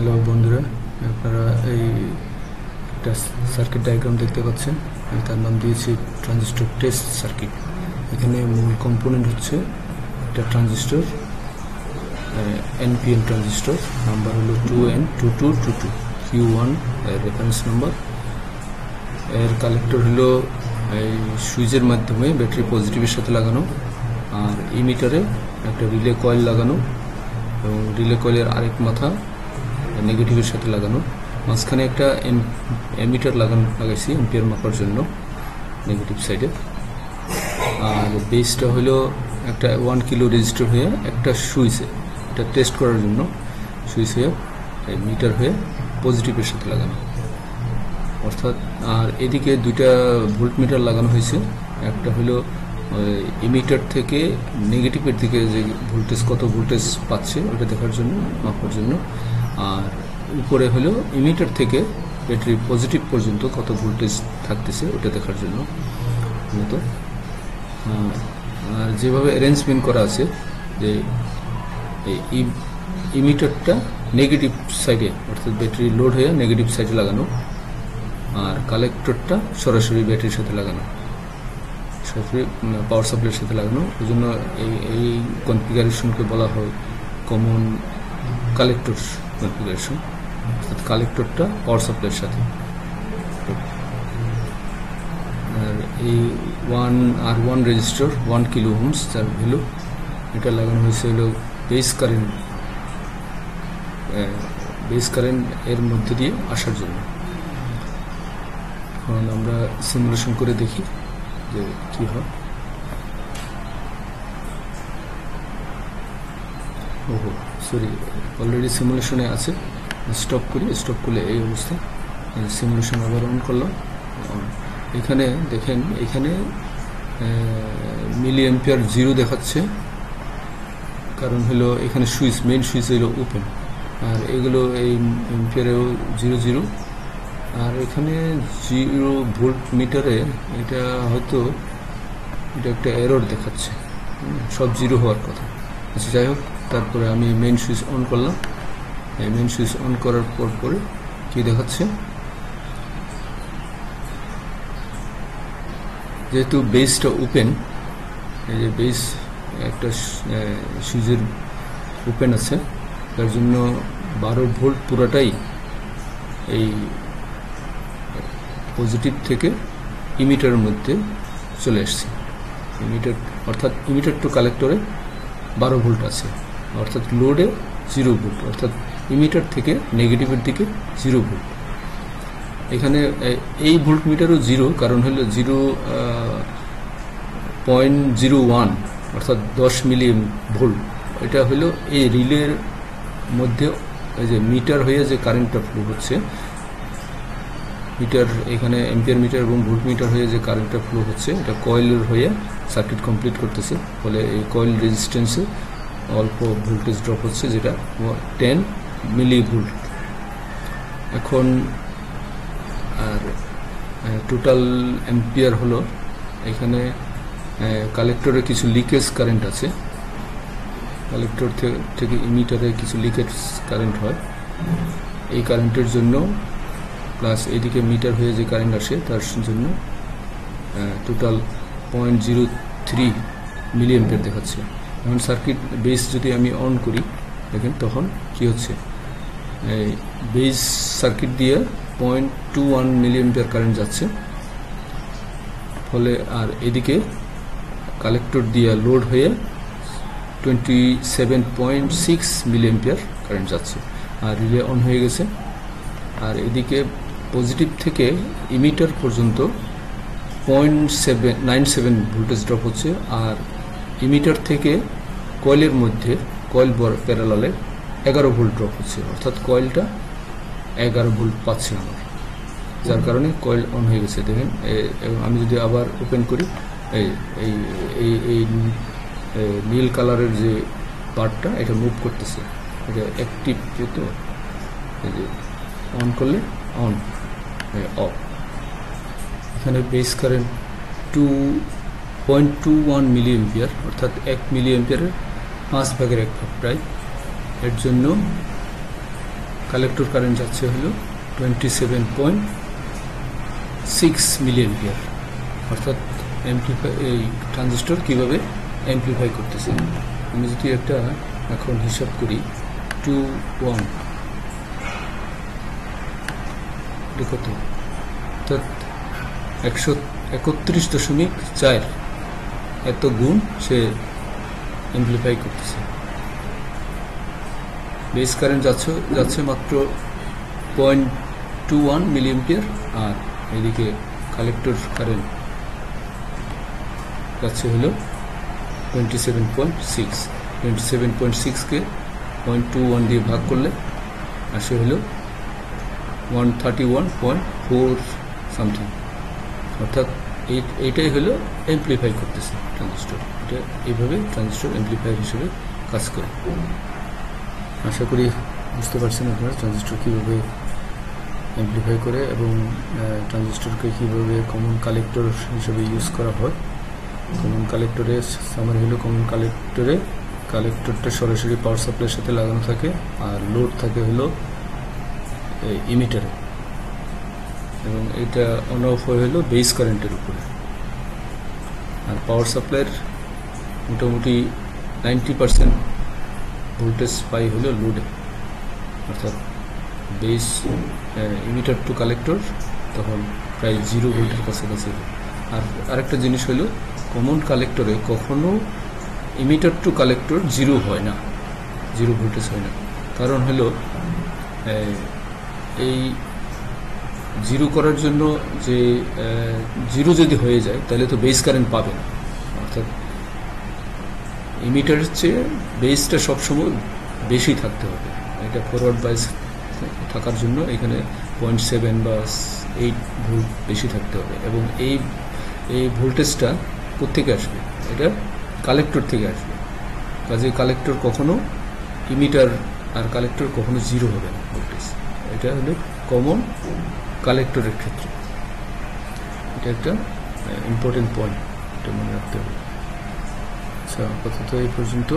Hello বন্ধুরা, আপনারা এই একটা সার্কিট ডায়াগ্রাম দেখতে পাচ্ছেন। আমি তার নাম দিয়েছি ট্রানজিস্টর টেস্ট সার্কিট। এখানে মূল কম্পোনেন্ট হচ্ছে একটা ট্রানজিস্টর, এনপিএন ট্রানজিস্টর, নাম্বার হলো 2N2222, Q1 রেফারেন্স নাম্বার। এর কালেক্টর হলো এই সুইচের মাধ্যমে ব্যাটারি পজিটিভের সাথে লাগানো, আর ইমিটারে একটা রিলে কয়েল লাগানো এবং রিলে কয়েলের আরেক মাথা নেগেটিভের সাথে লাগানো। মাঝখানে একটা এমিটার লাগাইছি এম্পিয়ার মাপার জন্য নেগেটিভ সাইডে। আর বেসটা হলো একটা 1 কিলো রেজিস্টার হয়ে একটা সুইচে, এটা টেস্ট করার জন্য সুইচ হয়ে মিটার হয়ে পজিটিভের সাথে লাগানো অর্থাৎ। আর এদিকে দুইটা ভোল্ট মিটার লাগানো হয়েছে, একটা হলো ইমিটার থেকে নেগেটিভের দিকে যে ভোল্টেজ, কত ভোল্টেজ পাচ্ছে ওটা দেখার জন্য, মাপার জন্য। আর উপরে হলো ইমিটার থেকে ব্যাটারি পজিটিভ পর্যন্ত কত ভোল্টেজ থাকতেছে ওটা দেখার জন্য মূলত। আর যেভাবে অ্যারেঞ্জমেন্ট করা আছে যে এই ইমিটারটা নেগেটিভ সাইডে অর্থাৎ ব্যাটারি লোড হয়ে নেগেটিভ সাইডে লাগানো, আর কালেক্টরটা সরাসরি ব্যাটারির সাথে লাগানো, সরাসরি পাওয়ার সাপ্লাইয়ের সাথে লাগানো। ওই জন্য এই কনফিগারেশনকে বলা হয় কমন কালেক্টর কনফিগারেশন, অর্থাৎ কালেক্টরটা পাওয়ার সাপ্লাইয়ের সাথে। আর এই R1 রেজিস্টার 1 কিলো ওহমস যার ভ্যালু, এটা লাগানো হয়েছে হলো বেস কারেন্ট এর মধ্যে দিয়ে আসার জন্য। এখন আমরা সিমুলেশন করে দেখি যে কি হয়। ওহো সরি, অলরেডি সিমুলেশনে আছে। স্টপ করি, স্টপ করলে এই অবস্থা। সিমুলেশন আবার অন করলাম। এখানে দেখেন, এখানে মিলি এম্পিয়ার 0 দেখাচ্ছে, কারণ হলো এখানে সুইচ, মেইন সুইচ হলো ওপেন। আর এগুলো এই এম্পিয়ারেও 0 আর এখানে 0 ভোল্ট মিটারে এটা হয়তো এটা একটা এরর দেখাচ্ছে, সব 0 হওয়ার কথা। আচ্ছা যাই হোক, তারপরে আমি মেইন সুইচ অন করলাম। এই মেইন সুইচ অন করার পরে কি দেখাচ্ছে, যেহেতু বেসটা ওপেন, এই যে বেস একটা সুইচের ওপেন আছে, তার জন্য 12 ভোল্ট পুরোটাই এই পজিটিভ থেকে ইমিটারের মধ্যে চলে আসছে। ইমিটার অর্থাৎ ইমিটার টু কালেক্টরে 12 ভোল্ট আছে, অর্থাৎ লোডে 0 ভোল্ট, অর্থাৎ ইমিটার থেকে নেগেটিভের দিকে 0 ভোল্ট। এখানে এই ভোল্ট মিটারও 0, কারণ হলো 0.01 অর্থাৎ 10 মিলি ভোল্ট। এটা হলো এই রিলের মধ্যে এই যে মিটার হয়ে যে কারেন্টটা ফ্লো হচ্ছে, মিটার এখানে এম্পিয়ার মিটার এবং ভোল্ট মিটার হয়ে যে কারেন্টটা ফ্লো হচ্ছে, এটা কয়েলের হয়ে সার্কিট কমপ্লিট করতেছে। ফলে এই কয়েল রেজিস্ট্যান্সে অল্প ভোল্টেজ ড্রপ হচ্ছে, যেটা 10 মিলি ভোল্ট। এখন আর টোটাল অ্যাম্পিয়ার হলো, এখানে কালেক্টরে কিছু লিকেজ কারেন্ট আছে, কালেক্টর থেকে ইমিটারে কিছু লিকেজ কারেন্ট হয়। এই কারেন্টের জন্য প্লাস এইদিকে মিটার হয়ে যে কারেন্ট আসে তার জন্য টোটাল 0.03 মিলি অ্যাম্পিয়ার দেখাচ্ছে। এখন সার্কিট বেস যদি আমি অন করি, দেখেন তখন কি হচ্ছে, এই বেস সার্কিট দিয়ে 0.21 মিলি অ্যাম্পিয়ার কারেন্ট যাচ্ছে। ফলে আর এদিকে কালেক্টর দিয়ে লোড হয়ে 27.6 মিলি অ্যাম্পিয়ার কারেন্ট যাচ্ছে, আর রিলে অন হয়ে গেছে। আর এদিকে পজিটিভ থেকে ইমিটার পর্যন্ত 0.97 ভোল্টেজ ড্রপ হচ্ছে, আর ইমিটার থেকে কয়েলের মধ্যে, কয়েল প্যারালালে 11 ভোল্ট ড্রপ হচ্ছে, অর্থাৎ কয়েলটা 11 ভোল্ট পাচ্ছে আমার, যার কারণে কয়েল অন হয়ে গেছে। দেখেন, আমি যদি আবার ওপেন করি, এই নীল কালারের যে পার্টটা, এটা মুভ করতেছে, এটা অ্যাক্টিভ, যেহেতু এই যে অন করলে অন, অফ। এখানে বেস কারেন্ট 2.21 মিলি এম্পিয়ার, অর্থাৎ 1 মিলি এম্পিয়ারের 5 ভাগের 1 ভাগ প্রায়। এর জন্য কালেক্টর কারেন্ট যাচ্ছে হলো 27.6 মিলি অ্যাম্পিয়ার। অর্থাৎ এই ট্রানজিস্টর কিভাবে অ্যাম্প্লিফাই করতেছে। আমি যদি একটা এখন হিসাব করি 2 কত, অর্থাৎ 131.4 এত গুণ সে অ্যাম্প্লিফাই করতেছে। বেস কারেন্ট যাচ্ছে মাত্র 0.21 মিলি অ্যাম্পিয়ার, আর এদিকে কালেক্টর কারেন্ট যাচ্ছে হলো 27.6 কে 0.21 দিয়ে ভাগ করলে আসে হলো 131.4 সামথিং। অর্থাৎ এইটাই হলো অ্যাম্প্লিফাই করতেছে ট্রানজিস্টর। এটা এইভাবে ট্রানজিস্টর অ্যাম্প্লিফায়ার হিসেবে কাজ করে। আশা করি বুঝতে পারছেন আপনারা ট্রানজিস্টর কীভাবে অ্যাম্প্লিফাই করে এবং ট্রানজিস্টরকে কীভাবে কমন কালেক্টর হিসেবে ইউজ করা হয়। কমন কালেক্টরে সামারি হলো কমন কালেক্টরটা সরাসরি পাওয়ার সাপ্লাইয়ের সাথে লাগানো থাকে, আর লোড থাকে হলো ইমিটারে, এবং এটা অন অফ হয়ে হলো বেস কারেন্টের উপরে। আর পাওয়ার সাপ্লাইয়ের মোটামুটি 90% ভোল্টেজ পাই হলো লোডে, অর্থাৎ বেস ইমিটার টু কালেক্টর তখন প্রায় 0 ভোল্টের কাছাকাছি। আর আরেকটা জিনিস হলো কমন কালেক্টরে কখনো ইমিটার টু কালেক্টর 0 হয় না, 0 ভোল্টেজ হয় না। কারণ হলো এই 0 করার জন্য যে 0 যদি হয়ে যায় তাহলে তো বেস কারেন্ট পাবে না। অর্থাৎ ইমিটারের চেয়ে বেসটা সবসময় বেশি থাকতে হবে। এটা ফরওয়ার্ড বাইস থাকার জন্য এখানে 0.7 বা 8 ভোল্ট বেশি থাকতে হবে, এবং এই ভোল্টেজটা কোত্থেকে আসবে? এটা কালেক্টর থেকে আসবে। কাজে কালেক্টর কখনো ইমিটার আর কালেক্টর কখনো 0 হবে না ভোল্টেজ। এটা হলো কমন কালেক্টরের ক্ষেত্রে। এটা একটা ইম্পর্টেন্ট পয়েন্ট, এটা মনে রাখতে হবে। আচ্ছা, আপাতত এই পর্যন্ত।